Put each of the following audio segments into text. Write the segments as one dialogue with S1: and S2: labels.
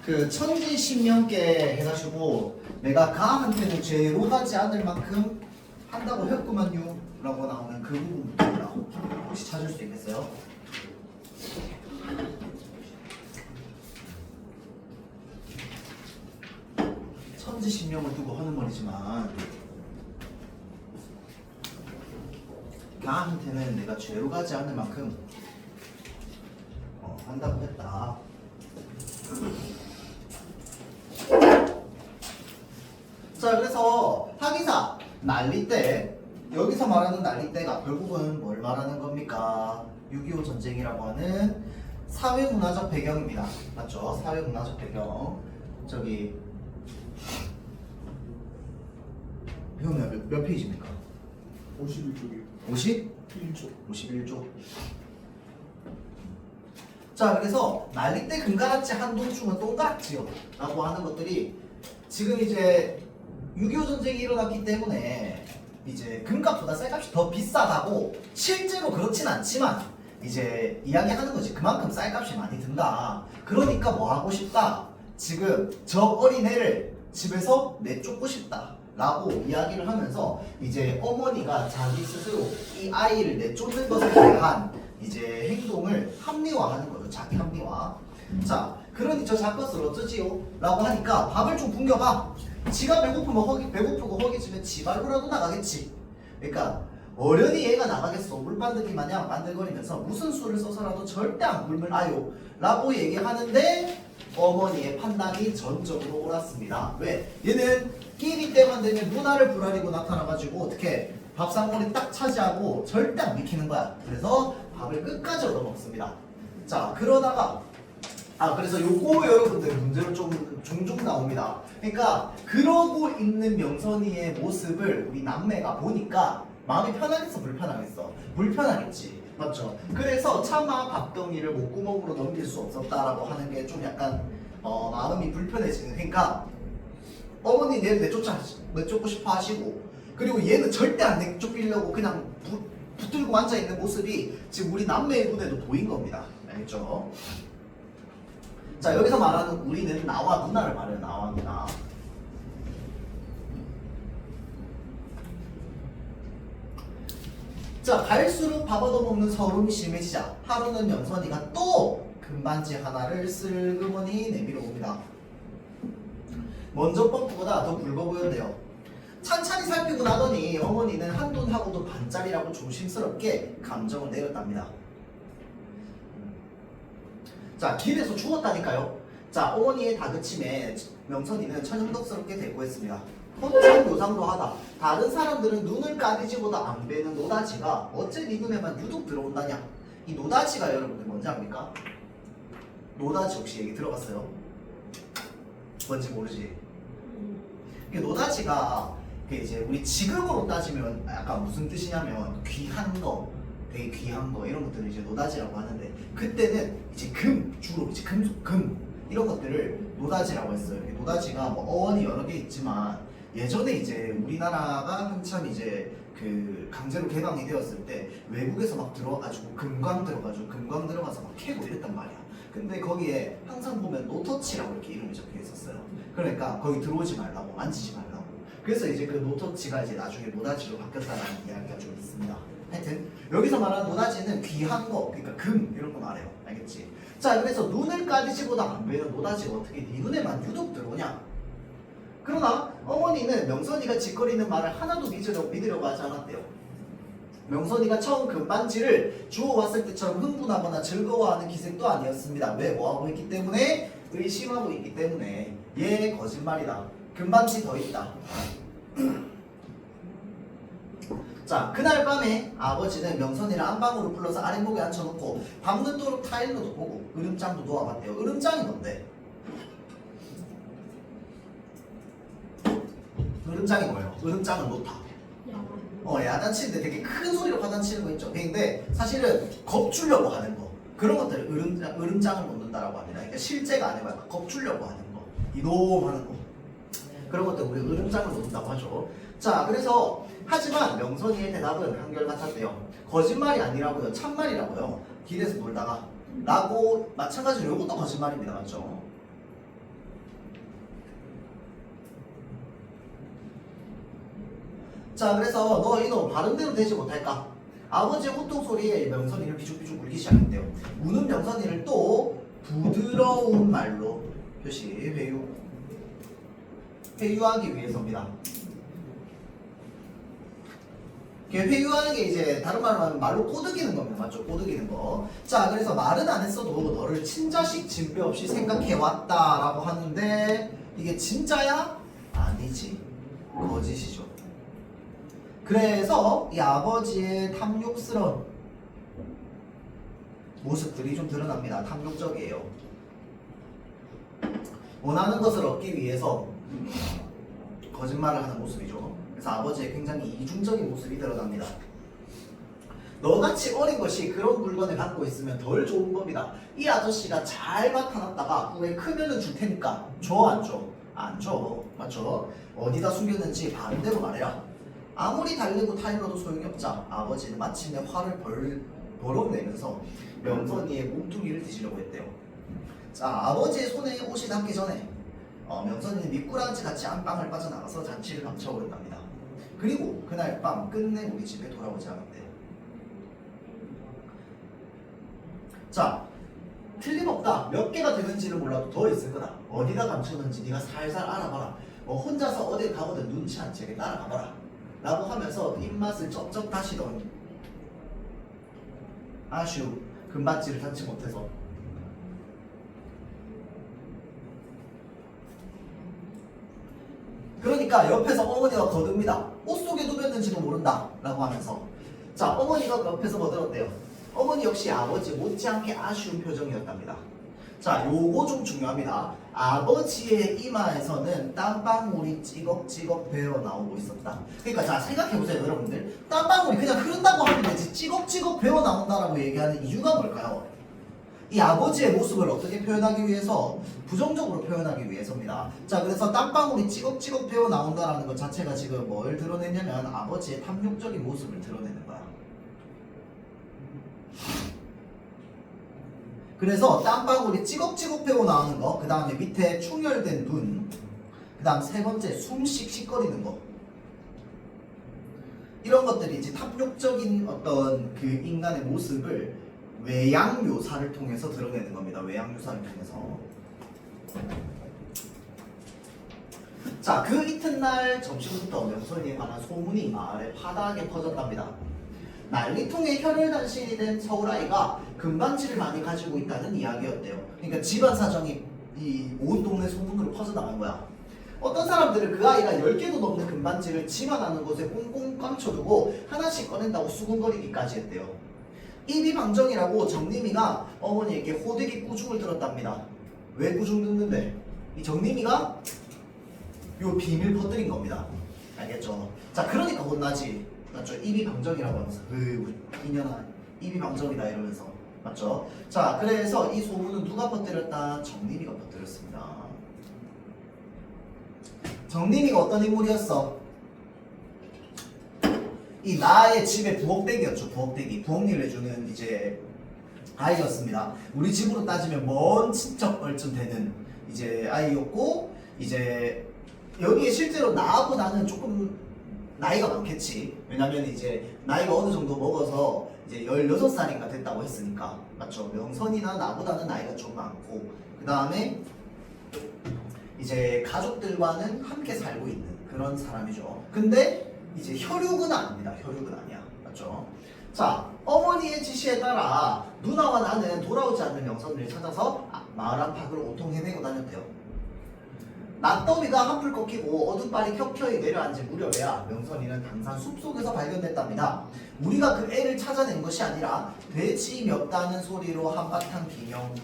S1: 그 천지신명께 해가지고 내가 가한테는 죄로 가지 않을 만큼 한다고 했구만요 라고 나오는 그 부분입니다. 혹시 찾을 수 있겠어요? 천지신명을 두고 하는 말이지만 가한테는 내가 죄로 가지 않을 만큼 한다고 했다. 자, 그래서 하기사 난리때, 여기서 말하는 난리때가 결국은 뭘 말하는 겁니까? 6.25 전쟁이라고 하는 사회문화적 배경입니다. 맞죠? 사회문화적 배경. 저기 배우면 몇 페이지입니까?
S2: 51쪽이요.
S1: 51조. 51조. 자, 그래서 난리때 금가락지 한동충은 똥가락지요 라고 하는 것들이 지금 이제 6.25 전쟁이 일어났기 때문에 이제 금값보다 쌀값이 더 비싸다고 실제로 그렇진 않지만 이제 이야기하는 거지. 그만큼 쌀값이 많이 든다. 그러니까 뭐 하고 싶다. 지금 저 어린애를 집에서 내쫓고 싶다 라고 이야기를 하면서 이제 어머니가 자기 스스로 이 아이를 내쫓는 것에 대한 이제 행동을 합리화하는 거죠. 자기 합리화. 자, 그러니 저 작것을 어쩌지요? 라고 하니까 밥을 좀 굶겨봐. 지가 배고프면 배고프고 허기지면 지발로라도 나가겠지. 그러니까 어련히 얘가 나가겠어. 물반드기 마냥 만들거리면서 무슨 수를 써서라도 절대 안 굶을 아요 라고 얘기하는데 어머니의 판단이 전적으로 옳았습니다. 왜? 얘는 끼니 때만 되면 누나를 불아리고 나타나가지고 어떻게 밥상머리 딱 차지하고 절대 안 비키는 거야. 그래서 밥을 끝까지 얻어먹습니다. 자, 그러다가 그래서 요거 여러분들 문제로 좀 종종 나옵니다. 그러니까 그러고 있는 명선이의 모습을 우리 남매가 보니까 마음이 편하겠어, 불편하겠어? 불편하겠지. 맞죠? 그래서 차마 밥덩이를 목구멍으로 넘길 수 없었다라고 하는 게 좀 약간 마음이 불편해지는. 그러니까 어머니 얘를 내쫓고 싶어 하시고, 그리고 얘는 절대 안 내쫓기려고 그냥 붙들고 앉아있는 모습이 지금 우리 남매의 눈에도 보인 겁니다. 알겠죠? 자, 여기서 말하는 우리는 나와 누나를 말해요. 나와 누나. 자, 갈수록 밥 얻어먹는 서름이 심해지자 하루는 명선이가 또 금반지 하나를 슬그머니 내밀어 봅니다. 먼저 펌프보다 더 굵어 보였네요. 찬찬히 살피고 나더니 어머니는 한돈하고도 반짜리라고 조심스럽게 감정을 내렸답니다. 자, 길에서 죽었다니까요. 자, 어머니의 다그침에 명선이는 천연덕스럽게 대꾸했습니다. 혼참 요상도 하다. 다른 사람들은 눈을 까리지보다 안 베는 노다지가 어째 네 눈에만 유독 들어온다냐. 이 노다지가 여러분들 뭔지 압니까? 노다지 혹시 얘기 들어봤어요? 뭔지 모르지? 이 노다지가 이제 우리 지금으로 따지면 약간 무슨 뜻이냐면 귀한 거, 되게 귀한 거 이런 것들을 이제 노다지라고 하는데, 그때는 이제 주로 이제 금속, 이런 것들을 노다지라고 했어요. 노다지가 뭐 어원이 여러 개 있지만 예전에 이제 우리나라가 한참 이제 그 강제로 개방이 되었을 때 외국에서 막 들어와가지고 금광 들어가서 막 캐고 이랬단 말이야. 근데 거기에 항상 보면 노터치라고 이렇게 이름이 적혀 있었어요. 그러니까 거기 들어오지 말라고, 만지지 말라고. 그래서 이제 그 노터치가 이제 나중에 노다지로 바뀌었다는 이야기가 좀 있습니다. 하여튼 여기서 말하는 노다지는 귀한 거, 그러니까 금 이런 거 말해요. 알겠지? 자, 그래서 눈을 까리지보다 안 보이는 노다지가 어떻게 네 눈에만 유독 들어오냐? 그러나 어머니는 명선이가 짓거리는 말을 하나도 믿으려고 하지 않았대요. 명선이가 처음 금반지를 주워왔을 때처럼 흥분하거나 즐거워하는 기색도 아니었습니다. 왜? 뭐하고 있기 때문에? 의심하고 있기 때문에. 얘 거짓말이다. 금반지 더 있다. 자, 그날 밤에 아버지는 명선이를 안방으로 불러서 아랫목에 앉혀놓고 밤늦도록 타일로도 보고 으름장도 놓아봤대요. 으름장이 뭔데? 으름장이 뭐예요? 으름장은 놓다. 야단치는데 되게 큰 소리로 화단치는 거 있죠. 근데 사실은 겁주려고 하는 거, 그런 것들을 으름장을 놓는다라고 합니다. 그러니까 실제가 아니고 약간 겁주려고 하는 거, 이놈하는 거, 그런 것들 우리 으름장을 놓는다고 하죠. 자, 그래서 하지만 명선이의 대답은 한결같았대요. 거짓말이 아니라고요. 참말이라고요. 길에서 놀다가 라고 마찬가지로 이것도 거짓말입니다. 맞죠? 자, 그래서 너 이놈 바른대로 되지 못할까? 아버지의 호통 소리에 명선이를 비죽비죽 울기 시작했대요. 우는 명선이를 또 부드러운 말로 회유하기 위해서입니다. 회유하는 게 이제 다른 말로 하면 말로 꼬드기는 겁니다. 맞죠? 꼬드기는 거. 자, 그래서 말은 안 했어도 너를 친자식 진배 없이 생각해왔다라고 하는데 이게 진짜야? 아니지. 거짓이죠. 그래서 이 아버지의 탐욕스러운 모습들이 좀 드러납니다. 탐욕적이에요. 원하는 것을 얻기 위해서 거짓말을 하는 모습이죠. 그래서 아버지의 굉장히 이중적인 모습이 드러납니다. 너같이 어린 것이 그런 물건을 갖고 있으면 덜 좋은 겁니다. 이 아저씨가 잘 나타났다가 후에 크면은 줄 테니까 줘, 안 줘? 안 줘. 맞죠? 어디다 숨겼는지 바른대로 말해라. 아무리 달래고 타일러도 소용이 없자 아버지는 마침내 화를 버럭 내면서 명선이의 몸뚱이를 뒤지려고 했대요. 자, 아버지의 손에 옷이 닿기 전에 명선이는 미꾸라지 같이 안방을 빠져나가서 잔치를 감춰버린답니다. 그리고 그날 밤 끝내 우리 집에 돌아오지 않았대요. 자, 틀림없다. 몇 개가 되는지는 몰라도 더 있을 거다. 어디다 감췄는지 네가 살살 알아봐라. 혼자서 어딜 가거든 눈치 안 채게 따라가봐라 라고 하면서 입맛을 쩍쩍 다시던 아쉬움 금반지를 찾지 못해서 그러니까 옆에서 어머니가 거듭니다. 옷 속에 누볐는지도 모른다 라고 하면서 자, 어머니가 옆에서 거들었대요. 어머니 역시 아버지 못지않게 아쉬운 표정이었답니다. 자, 요거 좀 중요합니다. 아버지의 이마에서는 땀방울이 찌걱찌걱 배어 나오고 있었다. 그러니까 자, 생각해보세요 여러분들. 땀방울이 그냥 흐른다고 하면 되지 찌걱찌걱 배어 나온다라고 얘기하는 이유가 뭘까요? 이 아버지의 모습을 어떻게 표현하기 위해서? 부정적으로 표현하기 위해서입니다. 자, 그래서 땀방울이 찌걱찌걱 배어 나온다라는 것 자체가 지금 뭘 드러내냐면 아버지의 탐욕적인 모습을 드러내는 거야. 그래서 땀방울이 찌걱찌걱 배어 나오는 거, 그 다음에 밑에 충혈된 눈, 그 다음 세 번째 숨 씩씩거리는 거, 이런 것들이 이제 탐욕적인 어떤 그 인간의 모습을 외양 묘사를 통해서 드러내는 겁니다. 외양 묘사를 통해서. 자, 그 이튿날 점심부터 명선이에 관한 소문이 마을에 파다하게 퍼졌답니다. 난리통에 혈혈단신이 된 서울아이가 금반지를 많이 가지고 있다는 이야기였대요. 그러니까 집안 사정이 이 온 동네 소문으로 퍼져나간 거야. 어떤 사람들은 그 아이가 10개도 넘는 금반지를 집안 하는 곳에 꽁꽁 감춰두고 하나씩 꺼낸다고 수군거리기까지 했대요. 이비방정이라고 정림이가 어머니에게 호되게 꾸중을 들었답니다. 왜 꾸중 듣는데? 이 정림이가 요 비밀 퍼뜨린 겁니다. 알겠죠? 자, 그러니까 혼나지. 맞죠? 이비방정이라고 하면서 이년아 이비방정이다 이러면서 맞죠? 자, 그래서 이 소문은 누가 퍼뜨렸다? 정림이가 퍼뜨렸습니다. 정림이가 어떤 인물이었어? 이 나의 집의 부엌댁이었죠. 부엌댁이 부엌일을 해주는 이제 아이였습니다. 우리 집으로 따지면 먼 친척 얼쯤 되는 이제 아이였고, 이제 여기에 실제로 나하고 나는 조금 나이가 많겠지. 왜냐면 이제 나이가 어느 정도 먹어서 이제 16살인가 됐다고 했으니까. 맞죠? 명선이나 나보다는 나이가 좀 많고, 그 다음에 이제 가족들과는 함께 살고 있는 그런 사람이죠. 근데 이제 혈육은 아닙니다. 혈육은 아니야. 맞죠? 자, 어머니의 지시에 따라 누나와 나는 돌아오지 않는 명선이를 찾아서 마을 안팎을 온통 헤매고 다녔대요. 낮더위가 한풀 꺾이고 어둠발이 켜켜이 내려앉은 무렵에야 명선이는 당산 숲속에서 발견됐답니다. 우리가 그 애를 찾아낸 것이 아니라 돼지 멱다는 소리로 한바탕 비명을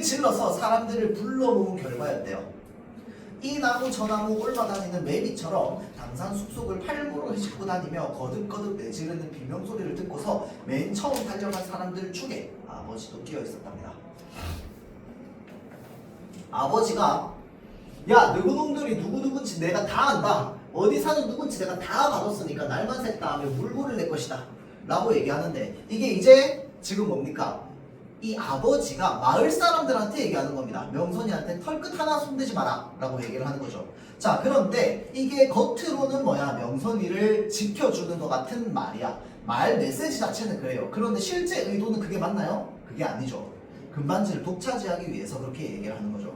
S1: 질러서 사람들을 불러모은 결과였대요. 이 나무 저 나무 올라다니는 매미처럼 당산 숲속을 팔무로 싣고 다니며 거듭거듭 내지르는 비명소리를 듣고서 맨 처음 달려간 사람들 중에 아버지도 끼어 있었답니다. 아버지가 야, 누구놈들이 누구누군지 내가 다 안다. 어디 사는 누군지 내가 다 가뒀으니까 날만 샜다 하면 물고를 낼 것이다 라고 얘기하는데, 이게 이제 지금 뭡니까? 이 아버지가 마을 사람들한테 얘기하는 겁니다. 명선이한테 털끝 하나 손대지 마라 라고 얘기를 하는 거죠. 자, 그런데 이게 겉으로는 뭐야, 명선이를 지켜주는 것 같은 말이야. 말 메시지 자체는 그래요. 그런데 실제 의도는 그게 맞나요? 그게 아니죠. 금반지를 독차지하기 위해서 그렇게 얘기를 하는 거죠.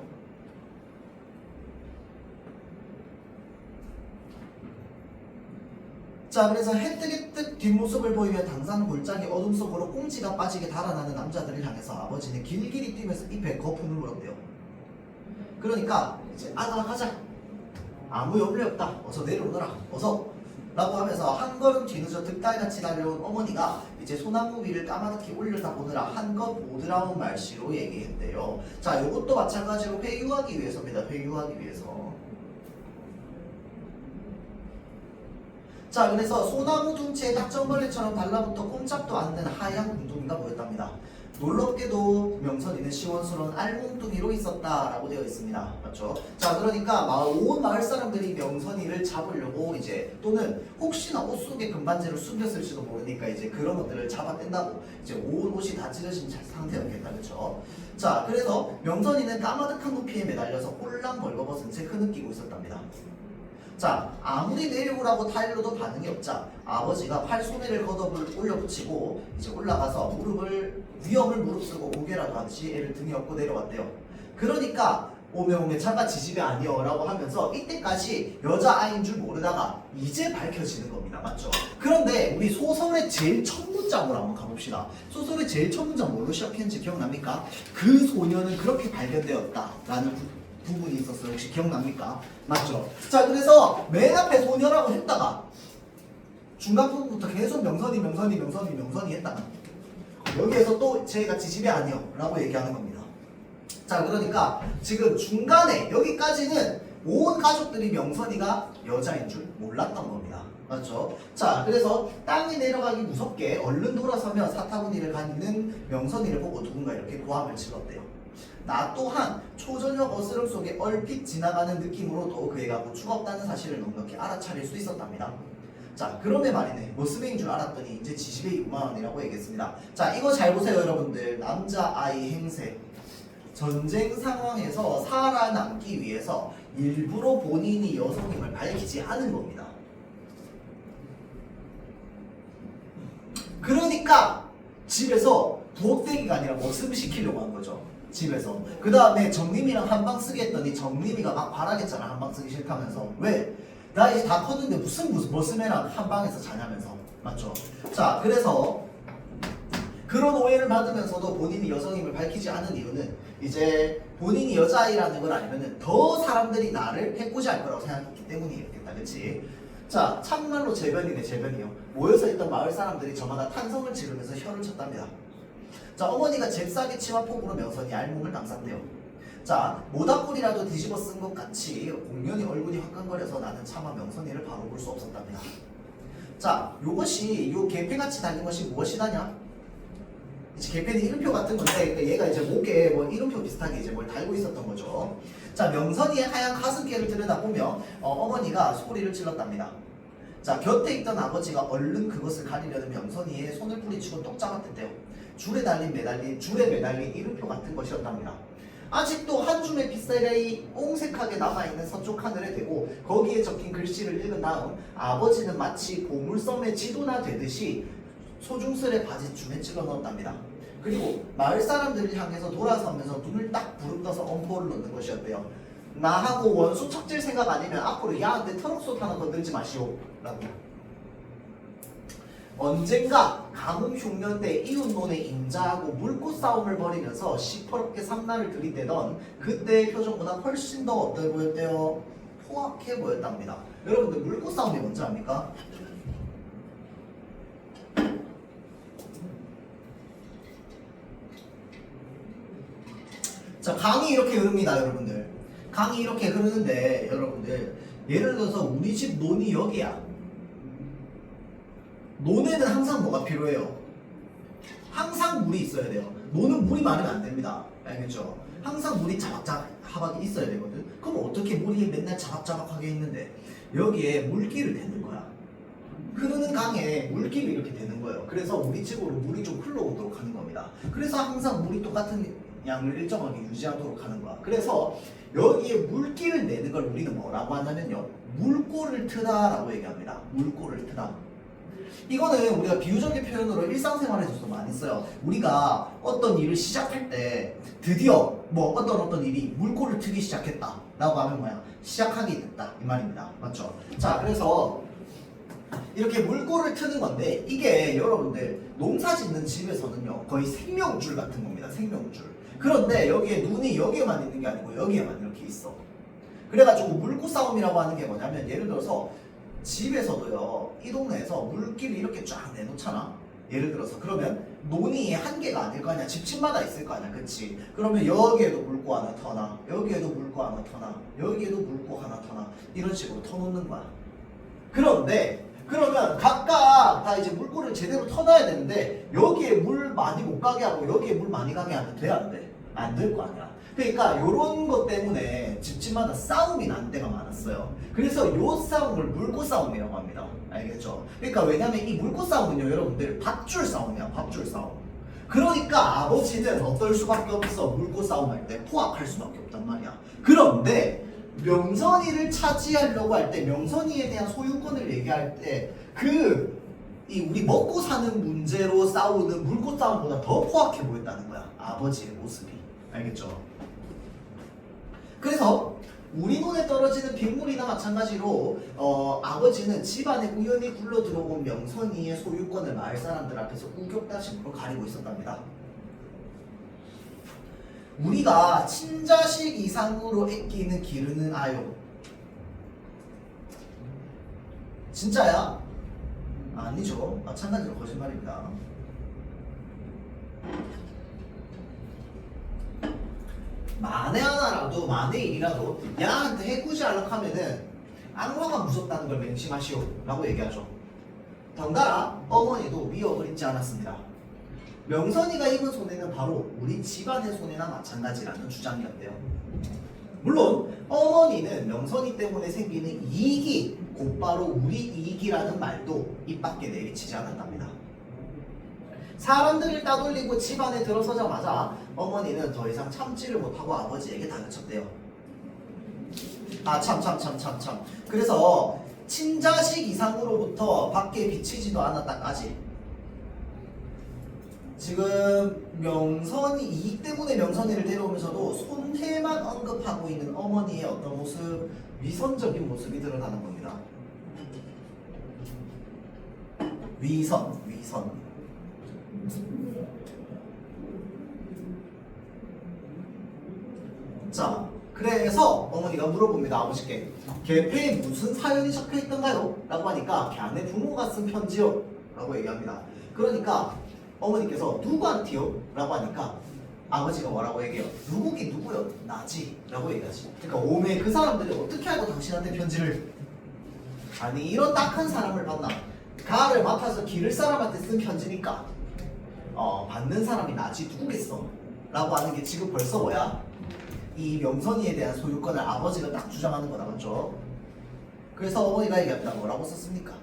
S1: 자, 그래서 해 뜨게 뜻 뒷모습을 보이며 당산 골짜기 어둠 속으로 꽁지가 빠지게 달아나는 남자들을 향해서 아버지는 길길이 뛰면서 입에 거품을 물었대요. 그러니까 이제 아들아 가자, 아무 염려 없다, 어서 내려오너라, 어서 라고 하면서 한 걸음 뒤늦어 득달같이 달려온 어머니가 이제 소나무 위를 까마득히 올려다보느라 한껏 보드라운 말씨로 얘기했대요. 자, 요것도 마찬가지로 회유하기 위해서입니다. 회유하기 위해서. 자, 그래서 소나무 둥치에 닥정벌레처럼 달라붙어 꼼짝도 않는 하얀 웅둥이가 보였답니다. 놀랍게도 명선이는 시원스러운 알몸뚱이로 있었다라고 되어 있습니다. 맞죠? 자, 그러니까 온 마을 사람들이 명선이를 잡으려고 이제 또는 혹시나 옷 속에 금반지를 숨겼을지도 모르니까 이제 그런 것들을 잡아뗀다고 이제 온 옷이 다 찢어진 상태였겠다, 그렇죠? 자, 그래서 명선이는 까마득한 높이에 매달려서 꼴랑 벌거벗은 채 흐느끼고 있었답니다. 자, 아무리 내려오라고 타일러도 반응이 없자 아버지가 팔소매를 걷어을 올려붙이고 이제 올라가서 위험을 무릅쓰고 고개라도 하듯이 애를 등에 업고 내려왔대요. 그러니까 오메 잠깐 지집애 아니여 라고 하면서 이때까지 여자아이인 줄 모르다가 이제 밝혀지는 겁니다. 맞죠? 그런데 우리 소설의 제일 첫 문장으로 한번 가봅시다. 소설의 제일 첫 문장 뭘로 시작했는지 기억납니까? 그 소녀는 그렇게 발견되었다 라는 부분이 있었어요. 혹시 기억납니까? 맞죠? 자, 그래서 맨 앞에 소녀라고 했다가 중간 부분부터 계속 명선이 했다가 여기에서 또 제가 지집애 아니요 라고 얘기하는 겁니다. 자, 그러니까 지금 중간에 여기까지는 온 가족들이 명선이가 여자인 줄 몰랐던 겁니다. 맞죠? 자, 그래서 땅이 내려가기 무섭게 얼른 돌아서며 사타구니를 가리는 명선이를 보고 누군가 이렇게 고함을 질렀대요. 나 또한 초저녁 어스름 속에 얼핏 지나가는 느낌으로도 그 애가 고추가 없다는 사실을 넉넉히 알아차릴 수 있었답니다. 자, 그런데 말이네. 모스베인 줄 알았더니 이제 지지배이구만이라고 얘기했습니다. 자, 이거 잘 보세요, 여러분들. 남자아이 행세. 전쟁 상황에서 살아남기 위해서 일부러 본인이 여성임을 밝히지 않은 겁니다. 그러니까 집에서 부엌대기가 아니라 모습을 시키려고 한 거죠. 집에서. 그 다음에 정림이랑 한방 쓰게 했더니 정림이가 막 바라겠잖아. 한방 쓰기 싫다면서. 왜? 나 이제 다 컸는데 무슨 머스매랑 한방에서 자냐면서. 맞죠? 자, 그래서 그런 오해를 받으면서도 본인이 여성임을 밝히지 않은 이유는 이제 본인이 여자아이라는 걸 알면은 더 사람들이 나를 해코지할 거라고 생각했기 때문이겠다. 그치? 자, 참말로 재변이네, 재변이요. 모여서 있던 마을 사람들이 저마다 탄성을 지르면서 혀를 쳤답니다. 자, 어머니가 잽싸게 치마폭으로 명선이 알몸을 감쌌대요. 자, 모닥불이라도 뒤집어 쓴 것 같이 공연히 얼굴이 화끈거려서 나는 차마 명선이를 바로 볼 수 없었답니다. 자, 요것이 요 개패같이 달린 것이 무엇이다냐? 이제 개패는 이름표 같은 건데 얘가 이제 목에 뭐 이름표 비슷하게 이제 뭘 달고 있었던 거죠. 자, 명선이의 하얀 가슴께를 들여다보며 어머니가 소리를 질렀답니다. 자, 곁에 있던 아버지가 얼른 그것을 가리려는 명선이의 손을 뿌리치고 똑 잡았댔대요. 줄에 매달린 이름표 같은 것이었답니다. 아직도 한 줌의 빗살이 옹색하게 남아있는 서쪽 하늘에 대고 거기에 적힌 글씨를 읽은 다음 아버지는 마치 보물섬의 지도나 되듯이 소중스레 바지춤에 찔러 넣었답니다. 그리고 마을 사람들을 향해서 돌아서면서 눈을 딱 부릅떠서 엄포를 넣는 것이었대요. 나하고 원수 척질 생각 아니면 앞으로 야한테 트럭솥 하나 더 들지 마시오 라고. 언젠가 가뭄 흉년 때 이웃논에 임자하고 물꽃 싸움을 벌이면서 시퍼렇게 삼나를 들이대던 그때의 표정보다 훨씬 더 어떠해 보였대요? 포악해 보였답니다. 여러분들 물꽃 싸움이 뭔지 압니까? 자, 강이 이렇게 흐릅니다, 여러분들. 강이 이렇게 흐르는데 여러분들 예를 들어서 우리 집 논이 여기야. 논에는 항상 뭐가 필요해요? 항상 물이 있어야 돼요. 논은 물이 많으면 안 됩니다. 알겠죠? 항상 물이 자박자박하게 있어야 되거든. 그럼 어떻게 물이 맨날 자박자박하게 있는데 여기에 물기를 대는 거야. 흐르는 강에 물길이 이렇게 되는 거예요. 그래서 우리 집으로 물이 좀 흘러오도록 하는 겁니다. 그래서 항상 물이 똑같은 양을 일정하게 유지하도록 하는 거야. 그래서 여기에 물길을 내는 걸 우리는 뭐라고 하냐면요, 물꼬를 트다라고 얘기합니다. 물꼬를 트다. 이거는 우리가 비유적인 표현으로 일상생활에서도 많이 써요. 우리가 어떤 일을 시작할 때 드디어 뭐 어떤 일이 물꼬를 트기 시작했다 라고 하면 뭐야? 시작하게 됐다 이 말입니다. 맞죠? 자, 그래서 이렇게 물꼬를 트는 건데, 이게 여러분들 농사 짓는 집에서는요 거의 생명줄 같은 겁니다. 생명줄. 그런데 여기에 눈이 여기에만 있는 게 아니고 여기에만 이렇게 있어. 그래가지고 물꼬 싸움이라고 하는 게 뭐냐면, 예를 들어서 집에서도요 이 동네에서 물길을 이렇게 쫙 내놓잖아. 예를 들어서 그러면 논이 한 개가 아닐 거 아니야. 집집마다 있을 거 아니야. 그치? 그러면 여기에도 물꼬 하나 터나, 여기에도 물꼬 하나 터나, 여기에도 물꼬 하나 터나, 이런 식으로 터놓는 거야. 그런데 그러면 각각 다 이제 물꼬를 제대로 터놔야 되는데, 여기에 물 많이 못 가게 하고 여기에 물 많이 가게 하면 돼, 안 돼? 안 될 거 아니야. 그러니까 요런 것 때문에 집집마다 싸움이 난 때가 많았어요. 그래서 요 싸움을 물꼬 싸움이라고 합니다. 알겠죠? 그러니까 왜냐면 이 물꼬 싸움은요 여러분들 밧줄 싸움이야. 밧줄 싸움. 그러니까 아버지는 어떨 수밖에 없어. 물꼬 싸움할 때 포악할 수밖에 없단 말이야. 그런데 명선이를 차지하려고 할 때, 명선이에 대한 소유권을 얘기할 때 이 우리 먹고 사는 문제로 싸우는 물꼬 싸움보다 더 포악해 보였다는 거야. 아버지의 모습이. 알겠죠? 그래서 우리 눈에 떨어지는 빗물이나 마찬가지로 아버지는 집안에 우연히 굴러 들어온 명선이의 소유권을 마을 사람들 앞에서 우격다짐으로 가리고 있었답니다. 우리가 친자식 이상으로 애끼는 기르는 아유. 진짜야? 아니죠. 마찬가지로 거짓말입니다. 만에 하나라도, 만에 일이라도 야한테 해꾸지 않으려 하면은 악마가 무섭다는 걸 맹심하시오 라고 얘기하죠. 덩달아 어머니도 위협을 잊지 않았습니다. 명선이가 입은 손해는 바로 우리 집안의 손해나 마찬가지라는 주장이었대요. 물론 어머니는 명선이 때문에 생기는 이익이 곧바로 우리 이익이라는 말도 입 밖에 내비치지 않았답니다. 사람들을 따돌리고 집안에 들어서자마자 어머니는 더 이상 참지를 못하고 아버지에게 다그쳤대요. 참. 그래서 친자식 이상으로부터 밖에 비치지도 않았다까지. 지금 명선이 이익 때문에 명선이를 데려오면서도 손해만 언급하고 있는 어머니의 어떤 모습, 위선적인 모습이 드러나는 겁니다. 위선. 자, 그래서 어머니가 물어봅니다. 아버지께 계패에 무슨 사연이 적혀있던가요? 라고 하니까 걔네 부모가 쓴 편지요 라고 얘기합니다. 그러니까 어머니께서 누구한테요? 라고 하니까 아버지가 뭐라고 얘기해요? 누구긴 누구요? 나지 라고 얘기하지. 그러니까 오메 그 사람들이 어떻게 알고 당신한테 편지를, 아니 이런 딱한 사람을 봤나? 가를 맡아서 기를 사람한테 쓴 편지니까 받는 사람이 나지 누구겠어 라고 하는 게 지금 벌써 뭐야? 이 명선이에 대한 소유권을 아버지가 딱 주장하는 거다. 맞죠? 그래서 어머니가 얘기합니다. 뭐라고 썼습니까?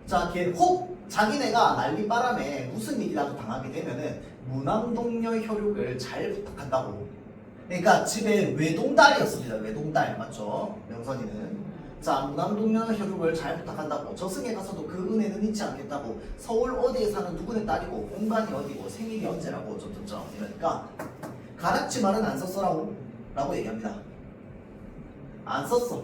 S1: 자, 혹 자기네가 난리바람에 무슨 일이라도 당하게 되면은 무남동녀의 효력을 잘 부탁한다고. 그러니까 집에 외동딸이었습니다. 외동딸. 맞죠? 명선이는. 자, 무남동녀의 효력을 잘 부탁한다고. 저승에 가서도 그 은혜는 잊지 않겠다고. 서울 어디에 사는 누구네 딸이고 공간이 어디고 생일이 언제라고 어쩌저쩌 이러니까 가락지 말은 안 썼어라고 라고 얘기합니다. 안 썼어.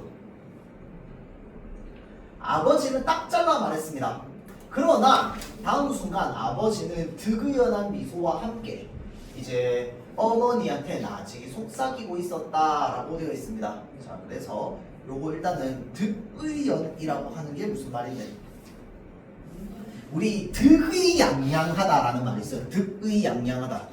S1: 아버지는 딱 잘라 말했습니다. 그러나 다음 순간 아버지는 득의연한 미소와 함께 이제 어머니한테 나직이 속삭이고 있었다라고 되어 있습니다. 자, 그래서 요거 일단은 득의연이라고 하는 게 무슨 말인데, 우리 득의양양하다라는 말이 있어요. 득의양양하다.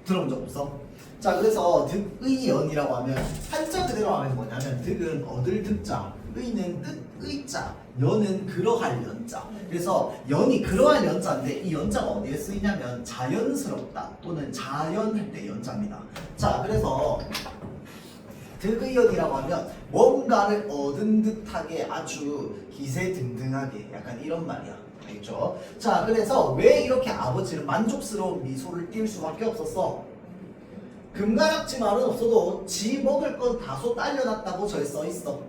S1: 들어본 적 없어? 자, 그래서 득의연이라고 하면 한자 그대로 하면 뭐냐면 득은 얻을 득자, 의는 뜻의자, 연은 그러할 연자. 그래서 연이 그러할 연자인데 이 연자가 어디에 쓰이냐면 자연스럽다 또는 자연할 때 연자입니다. 자, 그래서 득의연이라고 하면 뭔가를 얻은 듯하게 아주 기세등등하게 약간 이런 말이야. 알겠죠? 자, 그래서 왜 이렇게 아버지는 만족스러운 미소를 띌 수밖에 없었어? 금가락지 말은 없어도 지 먹을 건 다소 딸려놨다고 저에 써있어.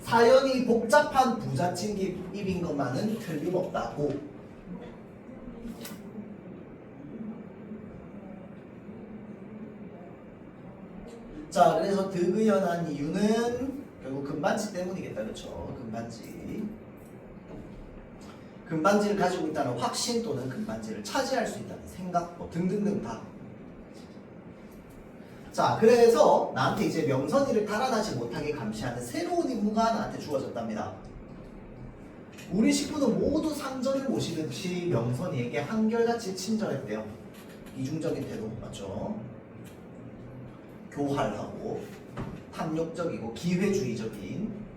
S1: 사연이 복잡한 부잣집 입인 것만은 틀림없다고. 자, 그래서 득의연한 이유는 결국 금반지 때문이겠다. 그렇죠? 금반지를 가지고 있다는 확신 또는 금반지를 차지할 수 있다는 생각 뭐 등등등 다. 자, 그래서 나한테 이제 명선이를 달아나지 못하게 감시하는 새로운 임무가 나한테 주어졌답니다. 우리 식구는 모두 상전을 모시듯이 명선이에게 한결같이 친절했대요. 이중적인 태도 맞죠? 교활하고 탐욕적이고 기회주의적인.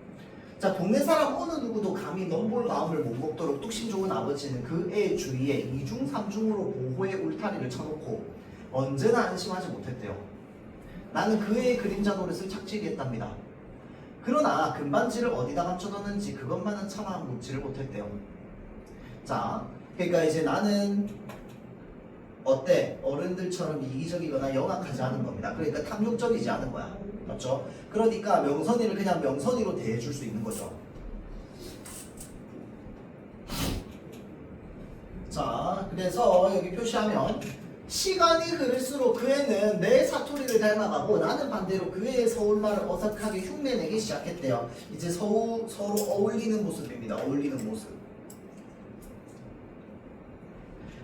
S1: 자, 동네 사람 어느 누구도 감히 넘볼 마음을 못 먹도록 뚝심 좋은 아버지는 그 애 주위에 이중 삼중으로 보호의 울타리를 쳐놓고 언제나 안심하지 못했대요. 나는 그 애의 그림자 노릇을 착실히 했답니다. 그러나 금반지를 어디다 감춰뒀는지 그것만은 차마 묻지를 못했대요. 자, 그러니까 이제 나는 어때? 어른들처럼 이기적이거나 영악하지 않은 겁니다. 그러니까 탐욕적이지 않은 거야. 맞죠? 그러니까 명선이를 그냥 명선이로 대해줄 수 있는 거죠. 자, 그래서 여기 표시하면 시간이 흐를수록 그 애는 내 사투리를 닮아가고 나는 반대로 그 애의 서울말을 어색하게 흉내내기 시작했대요. 이제 서로 어울리는 모습입니다. 어울리는 모습.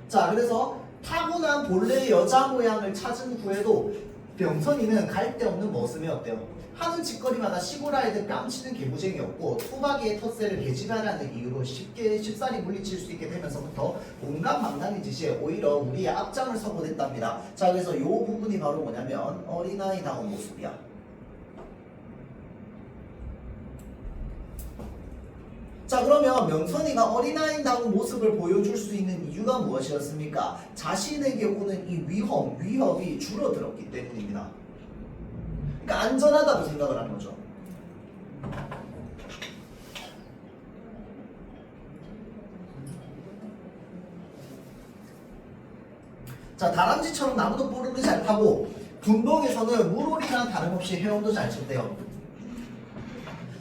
S1: 자, 그래서 타고난 본래의 여자 모양을 찾은 후에도 명선이는 갈 데 없는 머슴이었대요. 하는 짓거리마다 시골 아이들 뺨치는 개구쟁이였고 투박이의 텃세를 개집하라는 이유로 쉽사리 물리칠 수 있게 되면서부터 온갖 망나니 짓이에 오히려 우리의 앞장을 서곤 했답니다. 자, 그래서 이 부분이 바로 뭐냐면 어린아이다운 모습이야. 자, 그러면 명선이가 어린아이다운 모습을 보여줄 수 있는 이유가 무엇이었습니까? 자신에게 오는 이 위협이 줄어들었기 때문입니다. 그러니까 안전하다고 생각을 하는 거죠. 자, 다람쥐처럼 나무도 뽀르르 잘 타고 분봉에서는 물오리랑 다름없이 헤엄도 잘 쳤대요.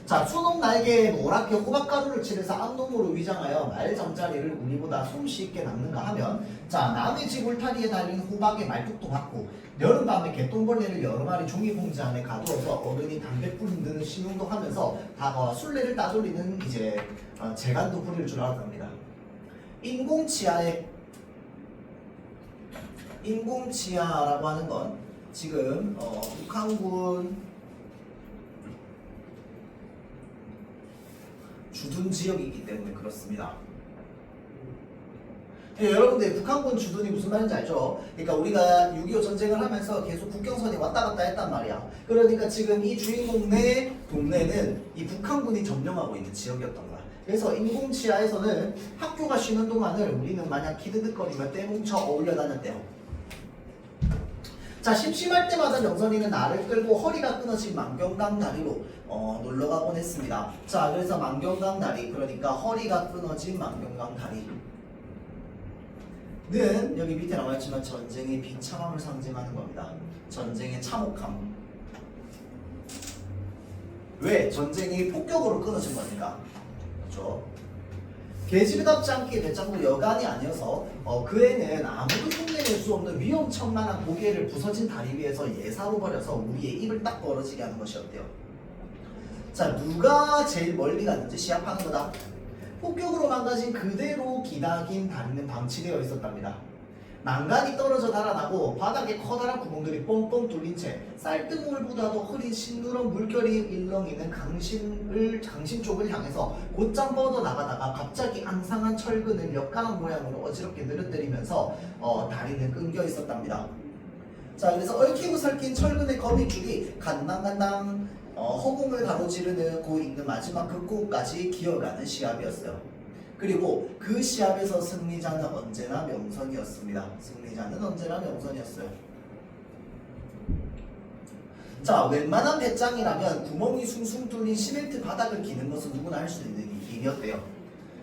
S1: 자, 수놓 날개에 노랗게 호박가루를 칠해서 암놈으로 위장하여 말 잠자리를 우리보다 숨쉽게 낚는가 하면, 자, 남의 집 울타리에 달린 호박에 말뚝도 받고 여름밤에 개똥벌레를 여러 마리 종이봉지 안에 가두어서 어른이 담배불 흔드는 신용도 하면서 다가와 술래를 따돌리는 이제 재간도 부릴 줄 알았답니다. 인공치아라고 하는 건 지금 북한군 주둔 지역이기 때문에 그렇습니다. 예, 여러분들 북한군 주둔이 무슨 말인지 알죠? 그러니까 우리가 6.25 전쟁을 하면서 계속 국경선이 왔다 갔다 했단 말이야. 그러니까 지금 이 주인공네 동네는 이 북한군이 점령하고 있는 지역이었던 거야. 그래서 인공치아에서는 학교가 쉬는 동안을 우리는 마냥 기드득거리며 떼뭉쳐 어울려 다녔대요. 자, 심심할 때마다 명선이는 나를 끌고 허리가 끊어진 만경강 다리로 놀러가곤 했습니다. 자, 그래서 만경강 다리, 그러니까 허리가 끊어진 만경강 다리는 여기 밑에 나와있지만 전쟁의 비참함을 상징하는 겁니다. 전쟁의 참혹함. 왜? 전쟁이 폭격으로 끊어진 거니까. 그렇죠? 계집답지 않게 배짱도 여간이 아니어서 그 애는 아무도 흉내낼 수 없는 위험천만한 고개를 부서진 다리 위에서 예사로 버려서 우리의 입을 딱 벌어지게 하는 것이었대요. 자, 누가 제일 멀리 갔는지 시합하는 거다. 폭격으로 망가진 그대로 기나긴 다리는 방치되어 있었답니다. 난간이 떨어져 달아나고 바닥에 커다란 구멍들이 뻥뻥 뚫린 채 쌀뜨물보다도 흐린 싱그러운 물결이 일렁이는 강신 쪽을 향해서 곧장 뻗어나가다가 갑자기 앙상한 철근을 역강한 모양으로 어지럽게 늘어뜨리면서 다리는 끊겨 있었답니다. 자, 그래서 얽히고 설킨 철근의 거미줄이 간당간당 허공을 가로지르고 있는 마지막 극고까지 기어가는 시합이었어요. 그리고 그 시합에서 승리자는 언제나 명선이었습니다. 승리자는 언제나 명선이었어요. 자, 웬만한 배짱이라면 구멍이 숭숭 뚫린 시멘트 바닥을 기는 것은 누구나 할 수 있는 일이었대요.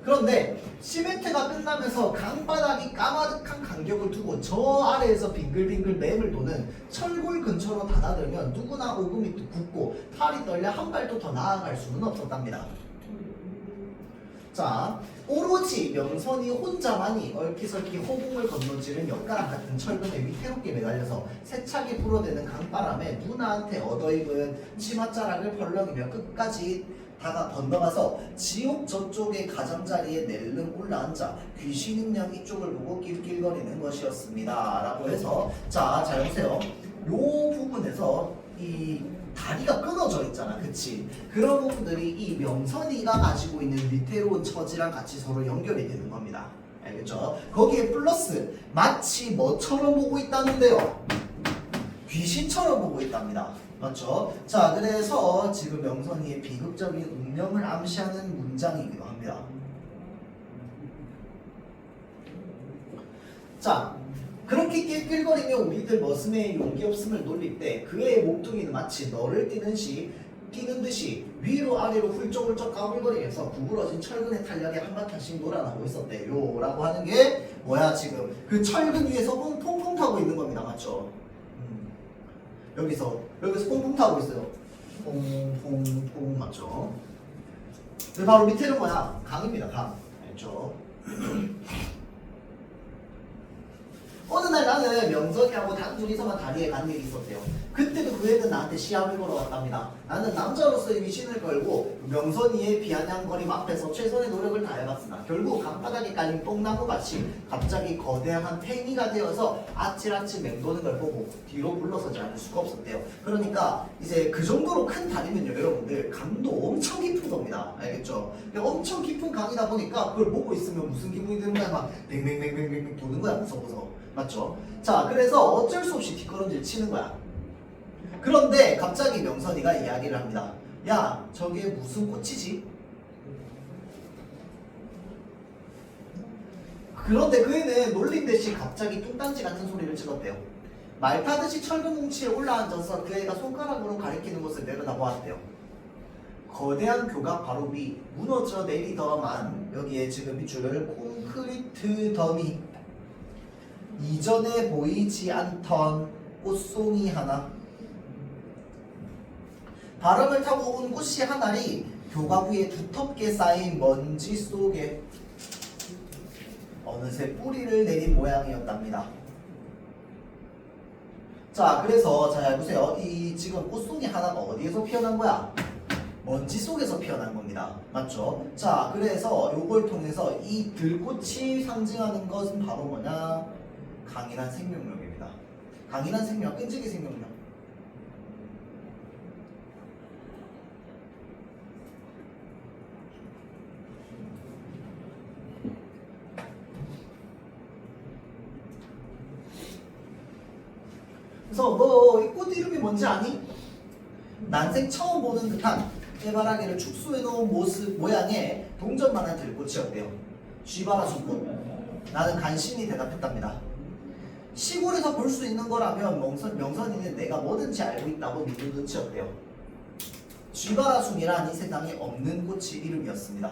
S1: 그런데 시멘트가 끝나면서 강바닥이 까마득한 간격을 두고 저 아래에서 빙글빙글 맴을 도는 철골 근처로 다다들면 누구나 오금이 굳고 팔이 떨려 한 발도 더 나아갈 수는 없었답니다. 자, 오로지 명선이 혼자만이 얼키설키 허공을 건너지는 엿가락 같은 철근에 위태롭게 매달려서 세차게 불어대는 강바람에 누나한테 얻어입은 치맛자락을 펄럭이며 끝까지 건너가서 지옥 저쪽의 가장자리에 낼름 올라앉아 귀신인 양 이쪽을 보고 낄낄거리는 것이었습니다. 라고 해서 잘 보세요. 요 부분에서 이 다리가 끊어져 있잖아, 그치? 그런 부분들이 이 명선이가 가지고 있는 위태로운 처지랑 같이 서로 연결이 되는 겁니다. 알겠죠? 거기에 플러스 마치 뭐처럼 보고 있다는데요? 귀신처럼 보고 있답니다. 맞죠? 자, 그래서 지금 명선이의 비극적인 운명을 암시하는 문장이기도 합니다. 자, 그렇게 낄낄거리며 우리들 머슴의 용기 없음을 놀릴 때 그의 몸뚱이는 마치 너를 뛰는 듯이 위로 아래로 훌쩍훌쩍 까불거리면서 구부러진 철근의 탄력에 한바탕씩 놀아나고 있었대요. 라고 하는 게 뭐야, 지금 그 철근 위에서 퐁퐁 타고 있는 겁니다. 맞죠? 여기서 퐁퐁 타고 있어요. 퐁퐁퐁. 맞죠? 바로 밑에는 뭐야? 강입니다. 강. 알죠? 어느 날 나는 명선이하고 단둘이서만 다리에 간 일이 있었대요. 그때도 그 애는 나한테 시합을 걸어왔답니다. 나는 남자로서의 위신을 걸고 명선이의 비아냥거림 앞에서 최선의 노력을 다해봤으나 결국 강바닥에 깔린 뽕나무같이 갑자기 거대한 팽이가 되어서 아찔아찔 맴도는 걸 보고 뒤로 물러서지 않을 수가 없었대요. 그러니까 이제 그 정도로 큰 다리면요, 여러분들 강도 엄청 깊은 겁니다. 알겠죠? 엄청 깊은 강이다 보니까 그걸 보고 있으면 무슨 기분이 드는 거야? 막 뱅뱅뱅뱅뱅 도는 거야, 무서워서. 맞죠? 자, 그래서 어쩔 수 없이 뒷걸음질 치는 거야. 그런데 갑자기 명선이가 이야기를 합니다. 야, 저게 무슨 꽃이지? 그런데 그 애는 놀린 듯이 갑자기 뚱딴지 같은 소리를 질렀대요. 말 타듯이 철근 뭉치에 올라앉아서 그 애가 손가락으로 가리키는 것을 내려다보았대요. 거대한 교각 바로 위 무너져 내리더만 여기에 지금 밑줄 콘크리트 더미 이전에 보이지 않던 꽃송이 하나, 바람을 타고 온 꽃이 하나리 교각 위에 두텁게 쌓인 먼지 속에 어느새 뿌리를 내린 모양이었답니다. 자, 그래서 잘 보세요. 이 지금 꽃송이 하나가 어디에서 피어난 거야? 먼지 속에서 피어난 겁니다. 맞죠? 자, 그래서 요걸 통해서 이 들꽃이 상징하는 것은 바로 뭐냐? 강인한 생명력입니다. 강인한 생명, 끈질기 생명력. 그래서 너 이 꽃 이름이 뭔지 아니? 난생 처음 보는 듯한 해바라기를 축소해 놓은 모양의 동전만한 들꽃이었대요. 쥐바라 숲꽃. 나는 간신히 대답했답니다. 시골에서 볼 수 있는 거라면 명선이는 내가 뭐든지 알고 있다고 믿는 눈치였대요. 쥐바라숭이란 이 세상에 없는 꽃이 이름이었습니다.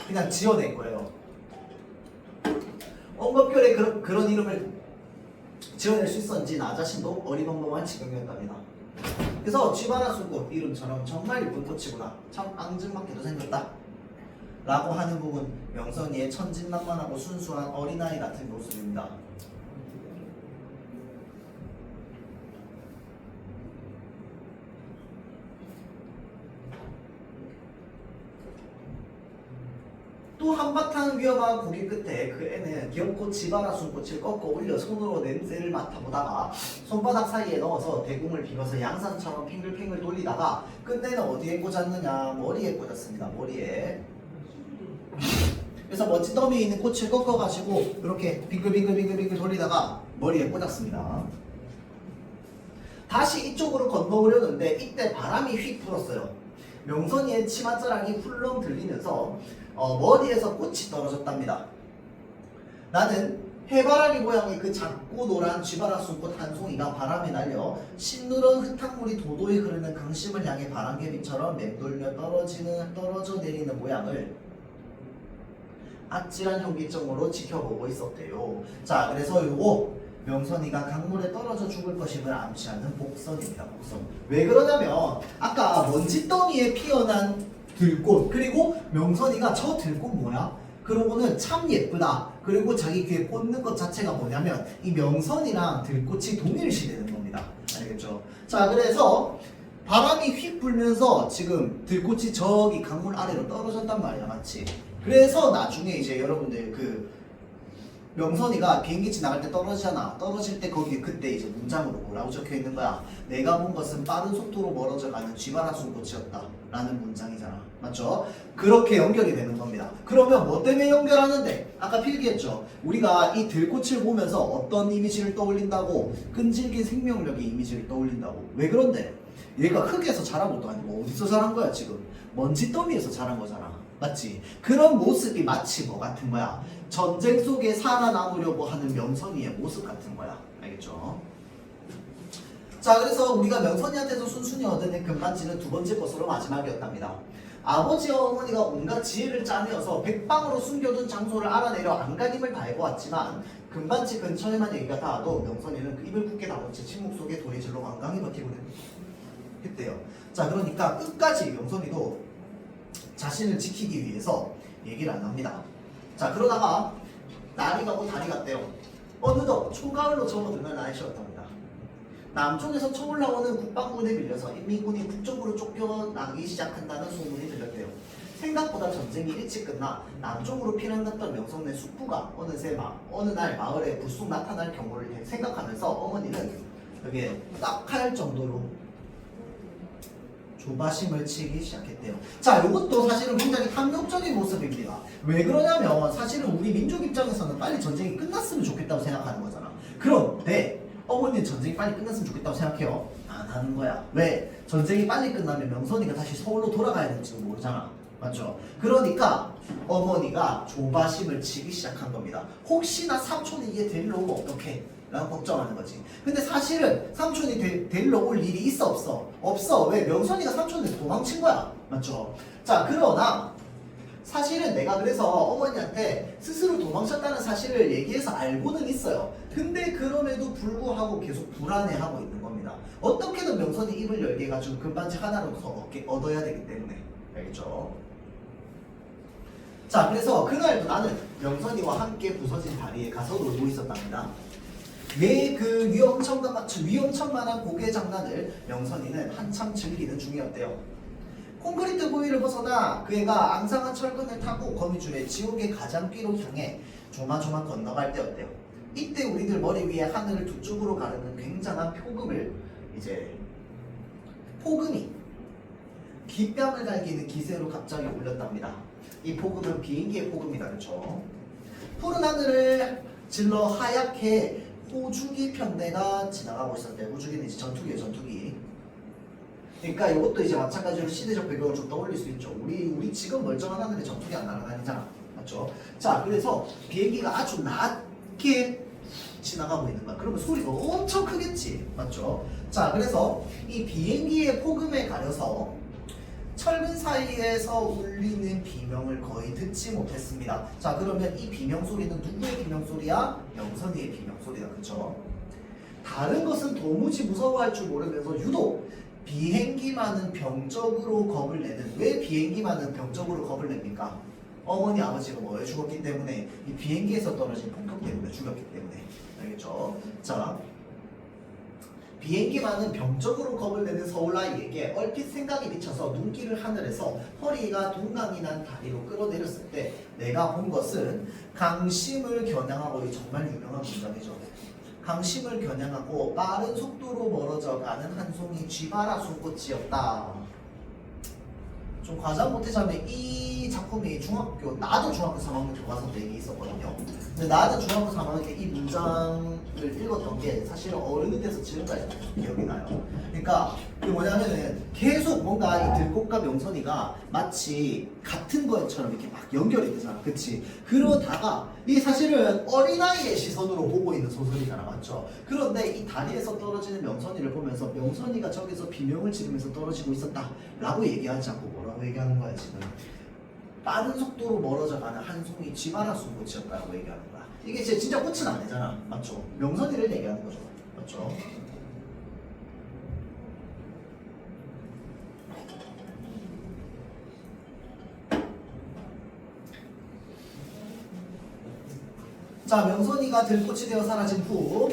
S1: 그냥 지어낸 거예요. 엉겁결에 그런 이름을 지어낼 수 있었는지 나 자신도 어리벙벙한 지경이었답니다. 그래서 쥐바라숭꽃 이름처럼 정말 예쁜 꽃이구나. 참 앙증맞게도 생겼다. 라고 하는 부분, 명선이의 천진난만하고 순수한 어린아이 같은 모습입니다. 또 한바탕 위험한 고개 끝에 그 애는 귀엽고 쥐바라숭꽃을 꺾어 올려 손으로 냄새를 맡아보다가 손바닥 사이에 넣어서 대궁을 비벼서 양산처럼 핑글핑글 돌리다가 끝내는 어디에 꽂았느냐? 머리에 꽂았습니다. 머리에. 그래서 멋진 더미에 있는 꽃을 꺾어가지고 이렇게 빙글빙글 돌리다가 머리에 꽂았습니다. 다시 이쪽으로 건너오려는데 이때 바람이 휙 불었어요. 명선이의 치맛자락이 훌렁 들리면서 머리에서 꽃이 떨어졌답니다. 나는 해바라기 모양의 그 작고 노란 쥐바라 숲꽃 한 송이가 바람에 날려 신누런 흙탕물이 도도히 흐르는 강심을 향해 바람개비처럼 맴돌며 떨어져 내리는 모양을 아찔한 현기증으로 지켜보고 있었대요. 자, 그래서 요거 명선이가 강물에 떨어져 죽을 것임을 암시하는 복선입니다. 복선. 왜 그러냐면 아까 먼지더미에 피어난 들꽃, 그리고 명선이가 저 들꽃 뭐야? 그러고는 참 예쁘다. 그리고 자기 귀에 꽂는 것 자체가 뭐냐면 이 명선이랑 들꽃이 동일시되는 겁니다. 알겠죠? 자, 그래서 바람이 휙 불면서 지금 들꽃이 저기 강물 아래로 떨어졌단 말이야, 맞지? 그래서 나중에 이제 여러분들 그 명선이가 비행기 지나갈 때 떨어지잖아. 떨어질 때 거기 그때 이제 문장으로 뭐라고 적혀 있는 거야? 내가 본 것은 빠른 속도로 멀어져가는 쥐바라 숲꽃이었다 라는 문장이잖아. 맞죠? 그렇게 연결이 되는 겁니다. 그러면 뭐 때문에 연결하는데? 아까 필기했죠? 우리가 이 들꽃을 보면서 어떤 이미지를 떠올린다고? 끈질긴 생명력의 이미지를 떠올린다고. 왜 그런데? 얘가 흙에서 자란 것도 아니고 어디서 자란 거야 지금? 먼지더미에서 자란 거잖아. 맞지? 그런 모습이 마치 뭐 같은 거야? 전쟁 속에 살아남으려고 하는 명선이의 모습 같은 거야. 알겠죠? 자, 그래서 우리가 명선이한테서 순순히 얻어낸 금반지는 두 번째 것으로 마지막이었답니다. 아버지와 어머니가 온갖 지혜를 짜내어서 백방으로 숨겨둔 장소를 알아내려 안간힘을 다해보았지만 금반지 근처에만 얘기가 닿아도 명선이는 그 입을 굳게 다문 채 침묵 속에 돌이 질러 완강히 버티고 했대요. 자, 그러니까 끝까지 명선이도 자신을 지키기 위해서 얘기를 안 합니다. 자, 그러다가 날이 가고 달이 갔대요. 어느덧 초가을로 접어드는 날씨였답니다. 남쪽에서 쳐올라오는 국방군에 밀려서 인민군이 북쪽으로 쫓겨나기 시작한다는 소문이 들렸대요. 생각보다 전쟁이 일찍 끝나 남쪽으로 피난 갔던 명성내 숙부가 어느 날 마을에 불쑥 나타날 경우를 생각하면서 어머니는 여기에 딱할 정도로 조바심을 치기 시작했대요. 자, 이것도 사실은 굉장히 탐욕적인 모습입니다. 왜 그러냐면 사실은 우리 민족 입장에서는 빨리 전쟁이 끝났으면 좋겠다고 생각하는 거잖아. 그런데 어머니는 전쟁이 빨리 끝났으면 좋겠다고 생각해요? 안 하는 거야. 왜? 전쟁이 빨리 끝나면 명선이가 다시 서울로 돌아가야 될지도 모르잖아. 맞죠? 그러니까 어머니가 조바심을 치기 시작한 겁니다. 혹시나 삼촌이 이게 데리러 오면 어떡해? 라고 걱정하는 거지. 근데 사실은 삼촌이 데리러 올 일이 있어 없어? 없어. 왜? 명선이가 삼촌한테 도망친 거야. 맞죠? 자, 그러나 사실은 내가 그래서 어머니한테 스스로 도망쳤다는 사실을 얘기해서 알고는 있어요. 근데 그럼에도 불구하고 계속 불안해하고 있는 겁니다. 어떻게든 명선이 입을 열게 해가지고 금반지 하나를 더 얻어야 되기 때문에. 알겠죠? 자, 그래서 그날도 나는 명선이와 함께 부서진 다리에 가서 놀고 있었답니다. 그 위험천만한 고개 장난을 명선이는 한참 즐기는 중이었대요. 콘크리트 부위를 벗어나 그 애가 앙상한 철근을 타고 거미줄의 지옥의 가장길로 향해 조마조마 건너갈 때였대요. 이때 우리들 머리 위에 하늘을 두 쪽으로 가르는 굉장한 폭음이 귓뺨을 갈기는 기세로 갑자기 울렸답니다. 이 폭음은 비행기의 폭음이다. 그렇죠? 푸른 하늘을 질러 하얗게 호주기 편대가 지나가고 있었대요. 호주기는 이제 전투기예요. 전투기. 그러니까 이것도 이제 마찬가지로 시대적 배경을 좀 떠올릴 수 있죠. 우리 지금 멀쩡한 하늘에 전투기 안 날아다니잖아. 맞죠? 자, 그래서 비행기가 아주 낮게 지나가고 있는 거야. 그러면 소리가 엄청 크겠지. 맞죠? 자, 그래서 이 비행기의 폭음에 가려서 철근 사이에서 울리는 비명을 거의 듣지 못했습니다. 자, 그러면 이 비명 소리는 누구의 비명 소리야? 명선이의 비명 소리다. 그쵸? 다른 것은 도무지 무서워할 줄 모르면서 유독 비행기만은 병적으로 겁을 내는. 왜 비행기만은 병적으로 겁을 냅니까? 어머니 아버지가 뭐에 죽었기 때문에, 이 비행기에서 떨어진 폭격 때문에 죽였기 때문에. 알겠죠? 자, 비행기만은 병적으로 겁을 내는 서울아이에게 얼핏 생각이 미쳐서 눈길을 하늘에서 허리가 동강이 난 다리로 끌어내렸을 때 내가 본 것은 강심을 겨냥하고, 이 정말 유명한 문장이죠. 강심을 겨냥하고 빠른 속도로 멀어져가는 한 송이 쥐바라 숲꽃이었다. 좀 과장 못하자면 이 작품이 나도 중학교 3학년 교과서 때 이게 있었거든요. 근데 나도 중학교 3학년 때 이 문장을 읽었던 게 사실은 어른이 돼서 지금까지 기억이 나요. 그러니까 그게 뭐냐면은 계속 뭔가 이 들꽃과 명선이가 마치 같은 것처럼 이렇게 막 연결이 되잖아. 그치? 그러다가 이 사실은 어린아이의 시선으로 보고 있는 소설이잖아. 맞죠? 그런데 이 다리에서 떨어지는 명선이를 보면서 명선이가 저기서 비명을 지르면서 떨어지고 있었다 라고 얘기하지 않고 뭐라고 얘기하는 거야 지금? 빠른 속도로 멀어져가는 한 송이 쥐바라 숨꽃이었다고 얘기하는 거야. 이게 진짜 꽃은 아니잖아. 맞죠? 명선이를 얘기하는 거죠. 맞죠? 자, 명선이가 들꽃이 되어 사라진 후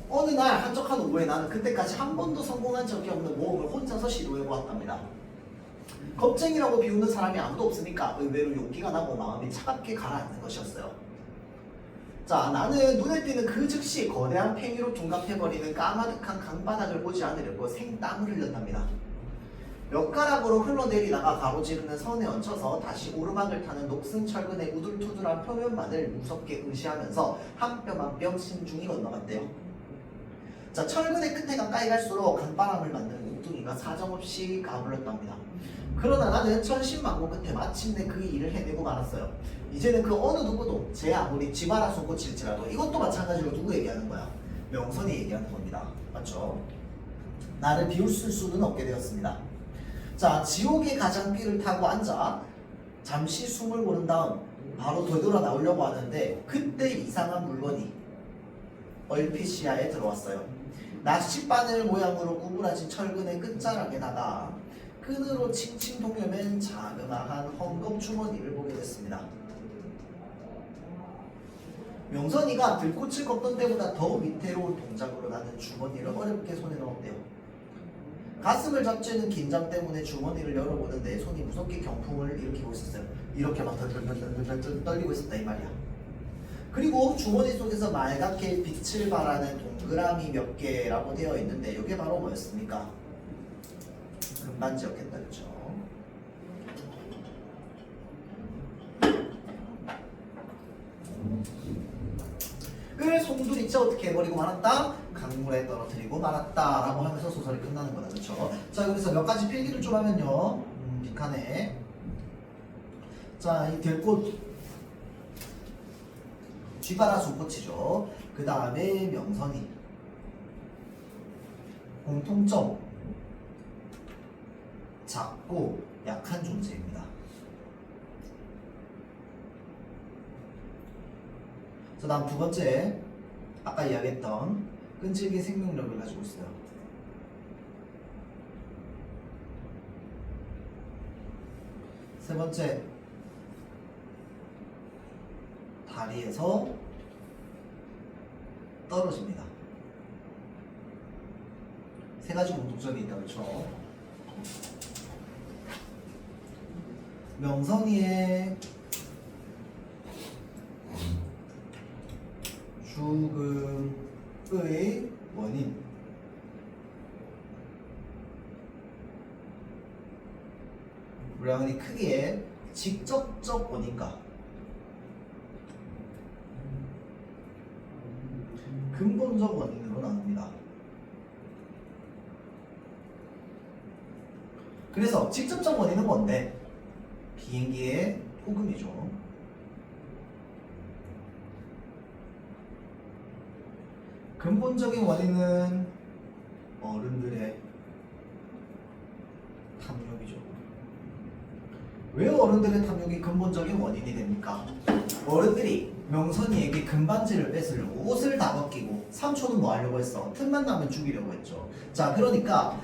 S1: 어느 날 한적한 오후에 나는 그때까지 한 번도 성공한 적이 없는 모험을 혼자서 시도해보았답니다. 겁쟁이라고 비웃는 사람이 아무도 없으니까 의외로 용기가 나고 마음이 차갑게 가라앉는 것이었어요. 자, 나는 눈에 띄는 그 즉시 거대한 팽이로 둔갑해버리는 까마득한 강바닥을 보지 않으려고 생땀을 흘렸답니다. 몇 가락으로 흘러내리다가 가로지르는 선에 얹혀서 다시 오르막을 타는 녹슨 철근의 우둘투둘한 표면만을 무섭게 응시하면서 한 뼘 한 뼘 신중히 건너갔대요. 자, 철근의 끝에 가까이 갈수록 강바람을 만드는 몽둥이가 사정없이 가물렀답니다. 그러나 나는 천신만고 끝에 마침내 그 일을 해내고 말았어요. 이제는 그 어느 누구도 제 아무리 쥐바라 손꽃일지라도 이것도 마찬가지로 누구 얘기하는 거야? 명선이 얘기하는 겁니다. 맞죠? 나를 비웃을 수는 없게 되었습니다. 자, 지옥의 가장비를 타고 앉아 잠시 숨을 고른 다음 바로 되돌아 나오려고 하는데 그때 이상한 물건이 얼핏 시야에 들어왔어요. 낚싯바늘 모양으로 구부라진 철근의 끝자락에다가 끈으로 칭칭 동여맨 자그마한 헝겊 주머니를 보게 됐습니다. 명선이가 들꽃을 걷던 때보다 더 위태로운 동작으로 나는 주머니를 어렵게 손에 넣었대요. 가슴을 잡쥐는 긴장 때문에 주머니를 열어보는 내 손이 무섭게 경풍을 일으키고 있었어요. 이렇게 막 덜덜덜덜 떨리고 있었다 이 말이야. 그리고 주머니 속에서 말갛게 빛을 발하는 동그라미 몇 개라고 되어 있는데 이게 바로 뭐였습니까? 금반지였겠다, 그쵸? 을 송두리째 어떻게 해버리고 말았다? 강물에 떨어뜨리고 말았다 라고 하면서 소설이 끝나는 거다, 그쵸? 자, 그래서 몇 가지 필기를 좀 하면요, 빅하네. 자, 이 들꽃 쥐바라 손꽃이죠. 그 다음에 명선이 공통점 작고 약한 존재입니다. 그 다음 두 번째, 아까 이야기했던 끈질긴 생명력을 가지고 있어요. 세 번째, 다리에서 떨어집니다. 세 가지 공통점이 있다, 그렇죠? 명선이의 죽음의 원인, 우리가 크기의 직접적 원인과 근본적 원인으로 나눕니다. 그래서 직접적 원인은 뭔데? 비행기의 폭음이죠. 근본적인 원인은 어른들의 탐욕이죠. 왜 어른들의 탐욕이 근본적인 원인이 됩니까? 어른들이 명선이에게 금반지를 뺏으려고 옷을 다 벗기고 삼촌은 뭐 하려고 했어? 틈만 나면 죽이려고 했죠. 자, 그러니까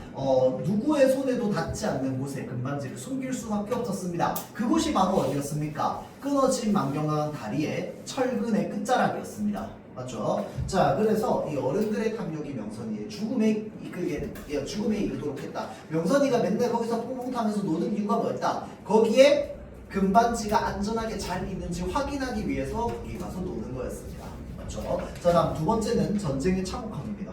S1: 누구의 손에도 닿지 않는 곳에 금반지를 숨길 수밖에 없었습니다. 그곳이 바로 어디였습니까? 끊어진 망경한 다리의 철근의 끝자락이었습니다. 맞죠? 자, 그래서 이 어른들의 탐욕이 명선이의 죽음에 이르도록 했다. 명선이가 맨날 거기서 퐁퐁 타면서 노는 이유가 뭐였다? 거기에 금반지가 안전하게 잘 있는지 확인하기 위해서 거기 가서 노는 거였습니다. 맞죠? 자, 다음 두 번째는 전쟁의 참혹함입니다.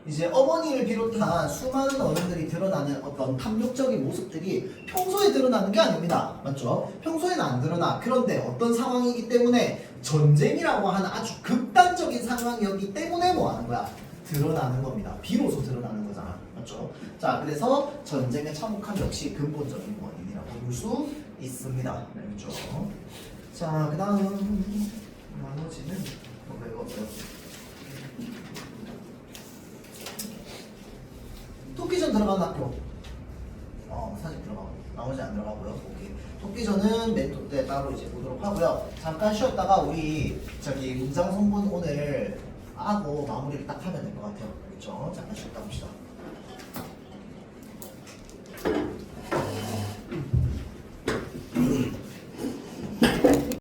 S1: 이제 어머니를 비롯한 수많은 어른들이 드러나는 어떤 탐욕적인 모습들이 평소에 드러나는 게 아닙니다. 맞죠? 평소에는 안 드러나. 그런데 어떤 상황이기 때문에 전쟁이라고 하는 아주 극단적인 상황이었기 때문에 뭐 하는 거야? 드러나는 겁니다. 비로소 드러나는 거잖아. 맞죠? 자, 그래서 전쟁의 참혹함 역시 근본적인 원인이라고 볼 수 있습니다. 그렇죠? 자, 그 다음 나머지는 뭐가 없어요? 토끼전 들어간 학교. 사실 들어가고 나머지 안 들어가고요. 오케이. 토끼전은 멘토 때 따로 이제 보도록 하고요. 잠깐 쉬었다가 우리 저기 문장 성분 오늘 하고 마무리를 딱 하면 될 것 같아요. 그렇죠? 잠깐 쉬었다 봅시다.